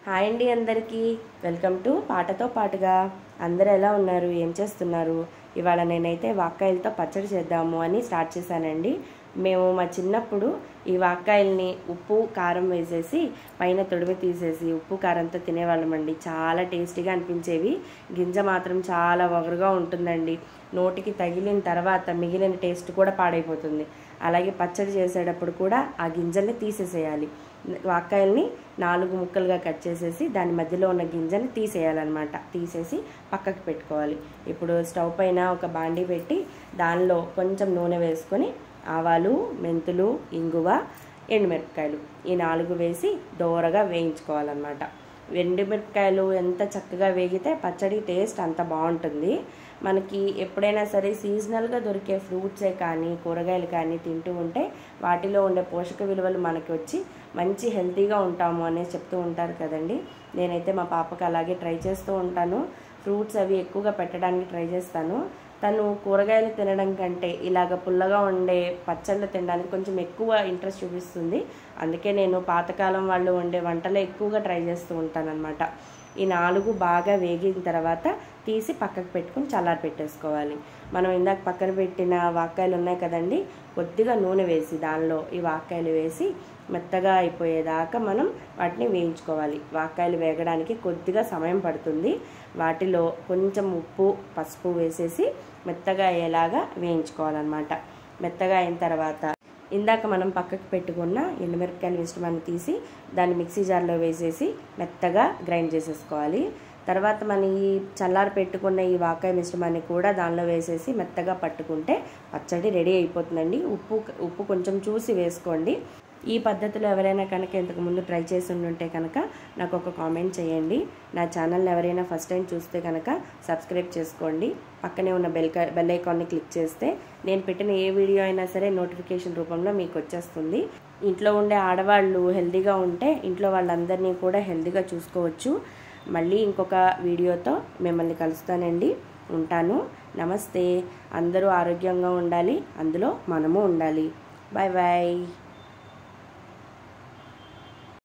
Hi అండి అందరికీ welcome to పాటతో పాటుగా. అందరూ ఎలా ఉన్నారు, ఏం చేస్తున్నారు? ఇవాళ నేనైతే వాక్కాయలతో పచ్చడి చేద్దాము అని స్టార్ట్ చేశానండి. మేము మా చిన్నప్పుడు ఈ వాక్కాయల్ని ఉప్పు కారం వేసేసి పైన తొడిమి తీసేసి ఉప్పు కారంతో తినేవాళ్ళమండి. చాలా టేస్టీగా అనిపించేవి. గింజ మాత్రం చాలా వగరుగా ఉంటుందండి. నోటికి తగిలిన తర్వాత మిగిలిన టేస్ట్ కూడా పాడైపోతుంది. అలాగే పచ్చడి చేసేటప్పుడు కూడా ఆ గింజల్ని తీసేసేయాలి. వాక్కాయల్ని 4 ముక్కలుగా కట్ చేసేసి దాని మధ్యలో ఉన్న గింజని తీసేయాలన్నమాట. తీసేసి పక్కకు పెట్టుకోవాలి. ఇప్పుడు స్టవ్ పైన ఒక బాండీ పెట్టి దానిలో కొంచెం నూనె వేసుకొని ఆవాలు, మెంతులు, ఇంగువ, ఎండుమిరపకాయలు ఈ 4 వేసి దోరగా వేయించుకోవాలన్నమాట. ఎండుమిరపకాయలు ఎంత చక్కగా వేగితే పచ్చడి టేస్ట్ అంత బాగుంటుంది. మనకి ఎప్పుడైనా సరే సీజనల్గా దొరికే ఫ్రూట్సే కానీ కూరగాయలు కానీ తింటూ ఉంటే వాటిలో ఉండే పోషక విలువలు మనకి వచ్చి మంచి హెల్తీగా ఉంటాము అనేసి చెప్తూ ఉంటారు కదండి. నేనైతే మా పాపకు అలాగే ట్రై చేస్తూ ఉంటాను. ఫ్రూట్స్ అవి ఎక్కువగా పెట్టడానికి ట్రై చేస్తాను. తను కూరగాయలు తినడం కంటే ఇలాగ పుల్లగా ఉండే పచ్చళ్ళు తినడానికి కొంచెం ఎక్కువ ఇంట్రెస్ట్ చూపిస్తుంది. అందుకే నేను పాతకాలం వాళ్ళు వండే వంటలే ఎక్కువగా ట్రై చేస్తూ ఉంటానన్నమాట. ఈ 4 బాగా వేగిన తర్వాత తీసి పక్కకు పెట్టుకుని చల్లారి పెట్టేసుకోవాలి. మనం ఇందాక పక్కన పెట్టిన వాక్కాయలు ఉన్నాయి కదండి, కొద్దిగా నూనె వేసి దానిలో ఈ వాక్కాయలు వేసి మెత్తగా అయిపోయేదాకా మనం వాటిని వేయించుకోవాలి. వాక్కాయలు వేగడానికి కొద్దిగా సమయం పడుతుంది. వాటిలో కొంచెం ఉప్పు, పసుపు వేసేసి మెత్తగా అయ్యేలాగా వేయించుకోవాలన్నమాట. మెత్తగా అయిన తర్వాత ఇందాక మనం పక్కకు పెట్టుకున్న ఎండుమిరపకాయల మిశ్రమాన్ని తీసి దాన్ని మిక్సీ జార్లో వేసేసి మెత్తగా గ్రైండ్ చేసేసుకోవాలి. తర్వాత మనం ఈ చల్లారి పెట్టుకున్న ఈ వాక్కాయ మిశ్రమాన్ని కూడా దానిలో వేసేసి మెత్తగా పట్టుకుంటే పచ్చడి రెడీ అయిపోతుందండి. ఉప్పు కొంచెం చూసి వేసుకోండి. ఈ పద్ధతిలో ఎవరైనా కనుక ఇంతకుముందు ట్రై చేసి ఉంటే కనుక నాకు ఒక కామెంట్ చేయండి. నా ఛానల్ని ఎవరైనా ఫస్ట్ టైం చూస్తే కనుక సబ్స్క్రైబ్ చేసుకోండి. పక్కనే ఉన్న బెల్ ఐకాన్ని క్లిక్ చేస్తే నేను పెట్టిన ఏ వీడియో అయినా సరే నోటిఫికేషన్ రూపంలో మీకు వచ్చేస్తుంది. ఇంట్లో ఉండే ఆడవాళ్ళు హెల్తీగా ఉంటే ఇంట్లో వాళ్ళందరినీ కూడా హెల్తీగా చూసుకోవచ్చు. మళ్ళీ ఇంకొక వీడియోతో మిమ్మల్ని కలుస్తానండి. ఉంటాను. నమస్తే. అందరూ ఆరోగ్యంగా ఉండాలి, అందులో మనము ఉండాలి. Bye bye.